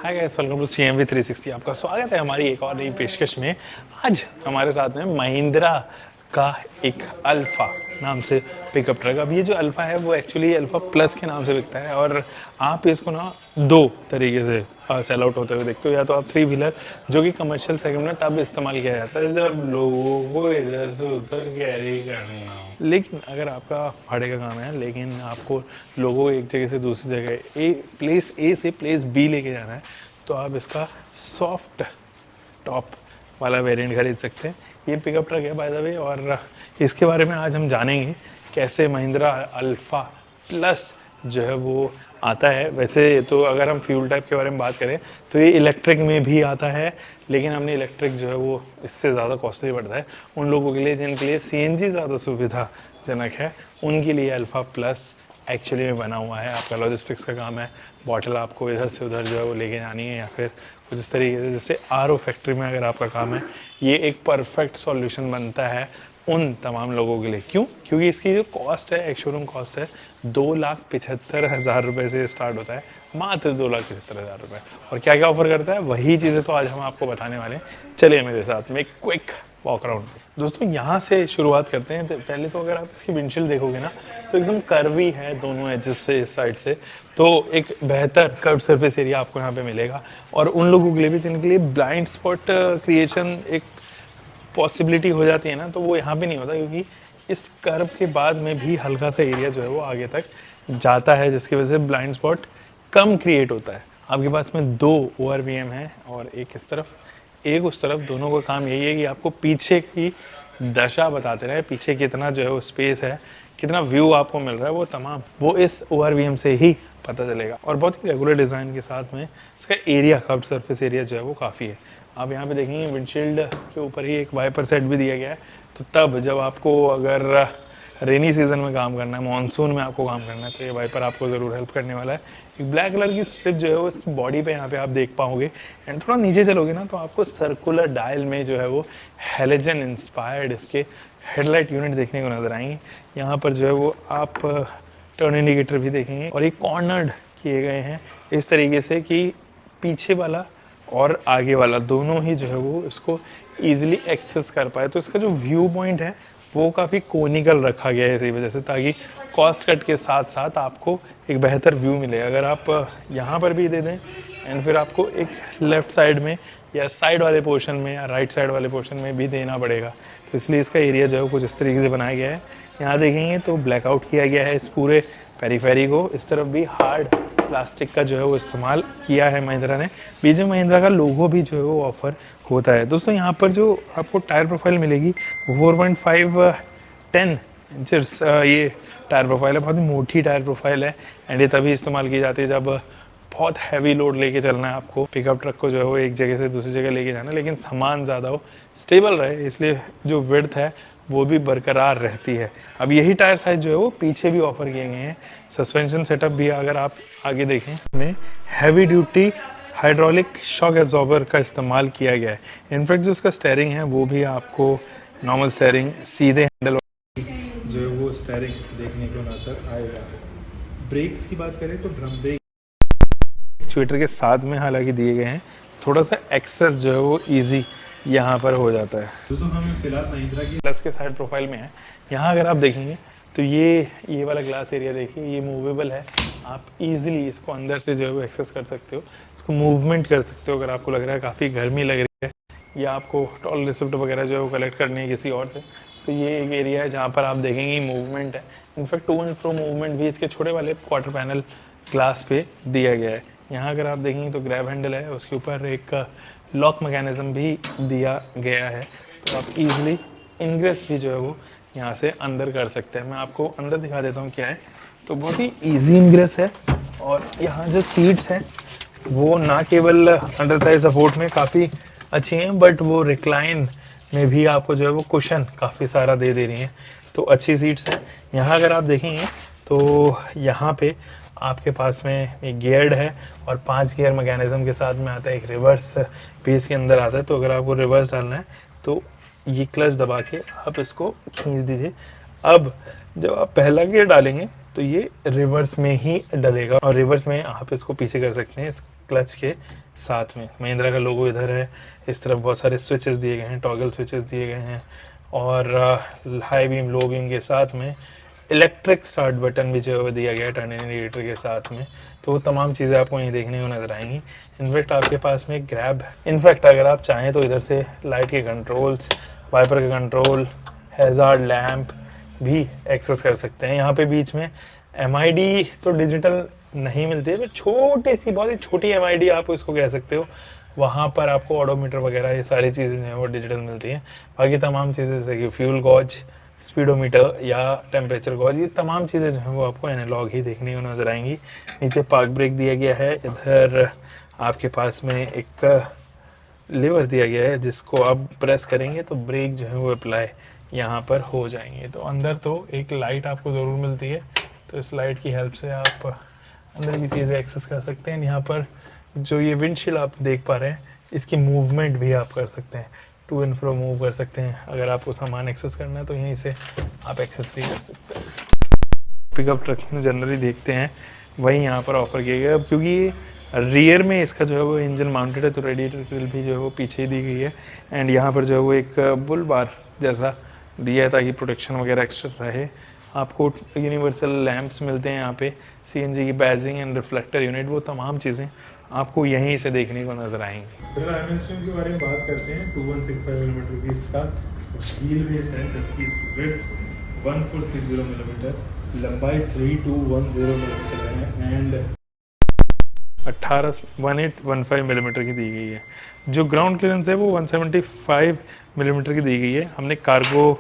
Hi guys, welcome to CMV 360। आपका स्वागत है हमारी एक और नई पेशकश में। आज हमारे साथ में महिंद्रा का एक अल्फा नाम से पिकअप ट्रक। अब ये जो अल्फा है वो एक्चुअली अल्फा प्लस के नाम से बिकता है और आप इसको ना दो तरीके से सेल आउट होते हुए देखते हो। या तो आप थ्री व्हीलर जो कि कमर्शियल सेगमेंट में तब इस्तेमाल किया जाता है जब लोगों को इधर से उधर कैरी करना हो। लेकिन अगर आपका भाड़े का काम है, लेकिन आपको लोगों को एक जगह से दूसरी जगह प्लेस ए से प्लेस बी लेके जाना है, तो आप इसका सॉफ्ट टॉप वाला वेरिएंट खरीद सकते हैं। ये पिकअप ट्रक है बाय द वे, और इसके बारे में आज हम जानेंगे कैसे महिंद्रा अल्फा प्लस जो है वो आता है। वैसे तो अगर हम फ्यूल टाइप के बारे में बात करें तो ये इलेक्ट्रिक में भी आता है, लेकिन हमने इलेक्ट्रिक जो है वो इससे ज़्यादा कॉस्टली पड़ता है उन लोगों के लिए जिनके लिए CNG ज़्यादा सुविधाजनक है। उनके लिए अल्फा प्लस एक्चुअली में बना हुआ है। आपका लॉजिस्टिक्स का काम है, बॉटल आपको इधर से उधर जो है वो लेके जानी है, या फिर कुछ इस तरीके से जैसे RO फैक्ट्री में अगर आपका काम है, ये एक परफेक्ट सॉल्यूशन बनता है उन तमाम लोगों के लिए। क्यों? क्योंकि इसकी जो कॉस्ट है, एक शोरूम कॉस्ट है 2,75,000 रुपये से स्टार्ट होता है, मात्र 2,75,000 रुपये। और क्या क्या ऑफर करता है वही चीज़ें तो आज हम आपको बताने वाले हैं। चलिए मेरे साथ में क्विक वॉक अराउंड। दोस्तों यहाँ से शुरुआत करते हैं। तो पहले तो अगर आप इसकी विंडशील्ड देखोगे ना तो एकदम कर्वी है दोनों एजेस से, इस साइड से, तो एक बेहतर कर्व सरफेस एरिया आपको यहाँ पे मिलेगा। और उन लोगों के लिए भी जिनके लिए ब्लाइंड स्पॉट क्रिएशन एक पॉसिबिलिटी हो जाती है ना, तो वो यहाँ पे नहीं होता, क्योंकि इस कर्व के बाद में भी हल्का सा एरिया जो है वो आगे तक जाता है, जिसकी वजह से ब्लाइंड स्पॉट कम क्रिएट होता है। आपके पास में दो ORVM है और एक इस तरफ एक उस तरफ। दोनों का काम यही है कि आपको पीछे की दशा बताते रहे, पीछे कितना जो है वो स्पेस है, कितना व्यू आपको मिल रहा है, वो तमाम वो इस ORVM से ही पता चलेगा। और बहुत ही रेगुलर डिज़ाइन के साथ में इसका एरिया, कर्व्ड सरफेस एरिया जो है वो काफ़ी है। आप यहाँ पे देखेंगे विंडशील्ड के ऊपर ही एक वाइपर सेट भी दिया गया है, तो तब जब आपको अगर रेनी सीजन में काम करना है, मानसून में आपको काम करना है, तो ये वाइपर आपको ज़रूर हेल्प करने वाला है। एक ब्लैक कलर की स्ट्रिप जो है वो इसकी बॉडी पे यहाँ पे आप देख पाओगे। एंड थोड़ा नीचे चलोगे ना तो आपको सर्कुलर डायल में जो है वो हेलोजन इंस्पायर्ड इसके हेडलाइट यूनिट देखने को नजर आएंगे। यहाँ पर जो है वो आप टर्न इंडिकेटर भी देखेंगे, और ये कॉर्नर्ड किए गए हैं इस तरीके से कि पीछे वाला और आगे वाला दोनों ही जो है वो इसको ईजिली एक्सेस कर पाए। तो इसका जो व्यू पॉइंट है वो काफ़ी कोनिकल रखा गया है इसी वजह से, ताकि कॉस्ट कट के साथ साथ आपको एक बेहतर व्यू मिले। अगर आप यहाँ पर भी दे दें एंड फिर आपको एक लेफ़्ट साइड में या साइड वाले पोर्शन में या राइट साइड वाले पोर्शन में भी देना पड़ेगा, तो इसलिए इसका एरिया जो है कुछ इस तरीके से बनाया गया है। यहाँ देखेंगे तो ब्लैकआउट किया गया है इस पूरे पेरीफेरी को। इस तरफ भी हार्ड प्लास्टिक का जो है वो इस्तेमाल किया है महिंद्रा ने। बीच में महिंद्रा का लोगो भी जो है वो ऑफर होता है। दोस्तों यहाँ पर जो आपको टायर प्रोफाइल मिलेगी 4.5-10 इंचेस ये टायर प्रोफाइल है। बहुत ही मोटी टायर प्रोफाइल है, एंड ये तभी इस्तेमाल की जाती है जब बहुत हैवी लोड लेके चलना है आपको। पिकअप ट्रक को जो है वो एक जगह से दूसरी जगह लेके जाना है, लेकिन सामान ज़्यादा हो, स्टेबल रहे, इसलिए जो विड्थ है वो भी बरकरार रहती है। अब यही टायर साइज जो है वो पीछे भी ऑफर किए गए हैं। सस्पेंशन सेटअप भी अगर आप आगे देखें में heavy duty hydraulic shock absorber का इस्तेमाल किया गया है। इनफैक्ट जो इसका स्टेयरिंग है वो भी आपको नॉर्मल स्टेयरिंग, सीधे हैंडल जो है वो स्टेयरिंग देखने को नजर आएगा। ब्रेक्स की बात करें तो ड्रम ब्रेक एक्चुएटर के साथ में हालांकि दिए गए हैं, थोड़ा सा एक्सेस जो है वो ईजी यहाँ पर हो जाता है। दोस्तों हम फिलहाल महिंद्रा की प्लस के साइड प्रोफाइल में है। यहाँ अगर आप देखेंगे तो ये वाला ग्लास एरिया देखिए, ये मूवेबल है। आप इजीली इसको अंदर से जो है वो एक्सेस कर सकते हो, इसको मूवमेंट कर सकते हो। अगर आपको लग रहा है काफ़ी गर्मी लग रही है या आपको टॉल रिसिप्ट वगैरह जो है वो कलेक्ट करनी है किसी और से, तो ये एक एरिया है जहाँ पर आप देखेंगे मूवमेंट है। In fact to and fro movement भी इसके छोटे वाले क्वार्टर पैनल ग्लास पे दिया गया है। यहाँ अगर आप देखेंगे तो ग्रैब हैंडल है, उसके ऊपर एक लॉक मैकेनिज्म भी दिया गया है, तो आप इजीली इनग्रेस भी जो है वो यहाँ से अंदर कर सकते हैं। मैं आपको अंदर दिखा देता हूँ क्या है। तो बहुत ही इजी इनग्रेस है, और यहाँ जो सीट्स हैं वो ना केवल अंडर थाई सपोर्ट में काफ़ी अच्छी हैं, बट वो रिक्लाइन में भी आपको जो है वो कुशन काफ़ी सारा दे रही हैं, तो अच्छी सीट्स हैं। यहाँ अगर आप देखेंगे तो यहाँ पे आपके पास में एक गियर्ड है और 5 गियर मैकेनिज्म के साथ में आता है। एक रिवर्स भी इसके अंदर आता है, तो अगर आपको रिवर्स डालना है तो ये क्लच दबा के आप इसको खींच दीजिए। अब जब आप पहला गियर डालेंगे तो ये रिवर्स में ही डलेगा, और रिवर्स में आप इसको पीछे कर सकते हैं। इस क्लच के साथ में। महिंद्रा का लोगो इधर है, इस तरफ बहुत सारे स्विचेस दिए गए हैं, टॉगल स्विचेस दिए गए हैं, और हाई बीम लो बीम के साथ में इलेक्ट्रिक स्टार्ट बटन भी जो है वो दिया गया है टर्न इंडिकेटर के साथ में। तो वो तमाम चीज़ें आपको यहीं देखने को नजर आएंगी। इनफैक्ट आपके पास में ग्रैब, इनफैक्ट अगर आप चाहें तो इधर से लाइट के कंट्रोल्स, वाइपर का कंट्रोल, हैजार्ड लैम्प भी एक्सेस कर सकते हैं। यहाँ पे बीच में MID तो डिजिटल नहीं मिलती है, पर छोटी सी, बहुत ही छोटी MID आप इसको कह सकते हो, वहाँ पर आपको ऑडोमीटर वगैरह ये सारी चीज़ें जो है वो डिजिटल मिलती हैं। बाकी तमाम चीज़ें जैसे कि फ्यूल गॉज, स्पीडोमीटर या टेम्परेचर गॉज, ये तमाम चीज़ें जो हैं वो आपको एनालॉग ही देखने को नजर आएंगी। नीचे पार्क ब्रेक दिया गया है, इधर आपके पास में एक लीवर दिया गया है जिसको आप प्रेस करेंगे तो ब्रेक जो है वो अप्लाई यहाँ पर हो जाएंगे। तो अंदर तो एक लाइट आपको ज़रूर मिलती है, तो इस लाइट की हेल्प से आप अंदर की चीज़ें एक्सेस कर सकते हैं। यहाँ पर जो ये विंडशील्ड आप देख पा रहे हैं, इसकी मूवमेंट भी आप कर सकते हैं, टू एंड फ्रो मूव कर सकते हैं। अगर आपको सामान एक्सेस करना है तो यहीं से आप एक्सेस भी कर सकते हैं। पिकअप ट्रक में जनरली देखते हैं वही यहाँ पर ऑफर किया गया। अब क्योंकि रियर में इसका जो है वो इंजन माउंटेड है, तो रेडिएटर ग्रिल भी जो है वो पीछे ही दी गई है। एंड यहाँ पर जो है वो एक बुल बार जैसा दिया है ताकि प्रोटेक्शन वगैरह एक्स्ट्रा रहे। आपको यूनिवर्सल लैंप्स मिलते हैं यहाँ पे, CNG की बैजिंग एंड रिफ्लेक्टर यूनिट, वो तमाम चीज़ें आपको यहीं से देखने को नजर आएंगी। चलो डायमेंशन के बारे में बात करते हैं। 2165 मिलीमीटर की इसका व्हील बेस है, जबकि विड्थ 1460 मिलीमीटर, लंबाई 3210 मिलीमीटर है एंड 1815 मिलीमीटर की दी गई है। जो ग्राउंड क्लियरेंस है वो 175 मिलीमीटर की दी गई है। हमने कार्गो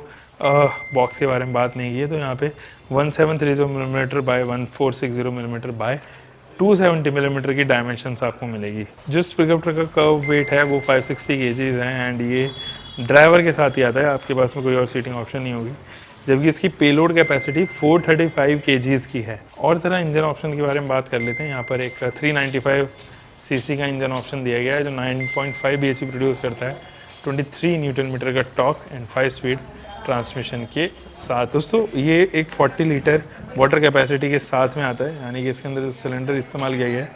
बॉक्स के बारे में बात नहीं की है, तो यहाँ पे 1730 millimetre by 1460 millimetre by 270 millimetre की डायमेंशंस आपको मिलेगी। जिस पिकअप ट्रक का कर्व वेट है वो 560 kgs है एंड ये ड्राइवर के साथ ही आता है, आपके पास में कोई और सीटिंग ऑप्शन नहीं होगी। जबकि इसकी पेलोड कैपेसिटी 435 kgs की है। और ज़रा इंजन ऑप्शन के बारे में बात कर लेते हैं। यहाँ पर एक 395 cc का इंजन ऑप्शन दिया गया है जो 9.5 bhp प्रोड्यूस करता है, 23 न्यूटन मीटर का टॉर्क एंड 5 स्पीड ट्रांसमिशन के साथ। दोस्तों ये एक 40 लीटर वाटर कैपेसिटी के साथ में आता है, यानी कि इसके अंदर जो सिलेंडर इस्तेमाल किया गया है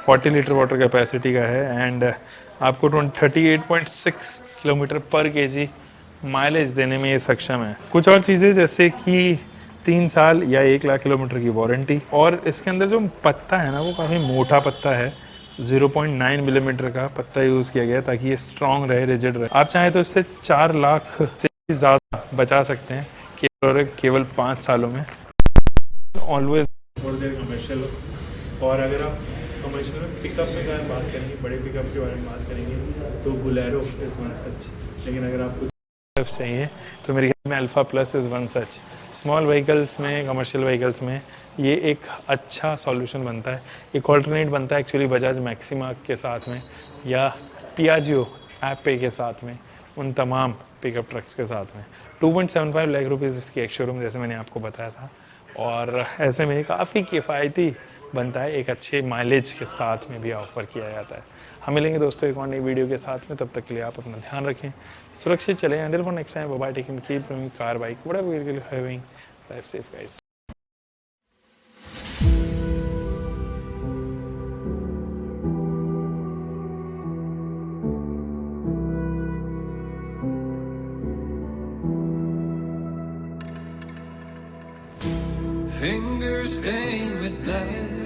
40 लीटर वाटर कैपेसिटी का है एंड आपको 38.6 किलोमीटर पर केजी माइलेज देने में ये सक्षम है। कुछ और चीज़ें जैसे कि 3 साल या 1 लाख किलोमीटर की वारंटी, और इसके अंदर जो पत्ता है ना वो काफ़ी मोटा पत्ता है, 0.9 मिलीमीटर का पत्ता यूज़ किया गया है ताकि ये स्ट्रॉन्ग रहे, रिजिड रहे। आप चाहें तो इससे 4 लाख से ज़्यादा बचा सकते हैं केवल 5 सालों में। Always commercial. और अगर आप कमर्शियल में पिकअप के बारे में बात करेंगे, बड़े पिकअप के बारे में बात करेंगे तो बोलेरो इज़ वन सच। लेकिन अगर आपको चाहिए तो मेरे ख्याल में alpha plus is one such. Small vehicles में, कमर्शियल व्हीकल्स में ये एक अच्छा सॉल्यूशन बनता है, एक ऑल्टरनेट बनता है एक्चुअली बजाज मैक्सिमा के साथ में या पियाजियो एपे के साथ में, उन तमाम पिकअप ट्रक्स के साथ में। 2.75 लाख रुपीज़ इसकी एक शोरूम जैसे मैंने आपको बताया था, और ऐसे में काफ़ी किफ़ायती बनता है, एक अच्छे माइलेज के साथ में भी ऑफर किया जाता है। हम मिलेंगे दोस्तों एक और नई वीडियो के साथ में, तब तक के लिए आप अपना ध्यान रखें, सुरक्षित चलें। Until for next time, bye, taking keep driving car, bike, whatever you are having, drive safe guys. Fingers stained with blood.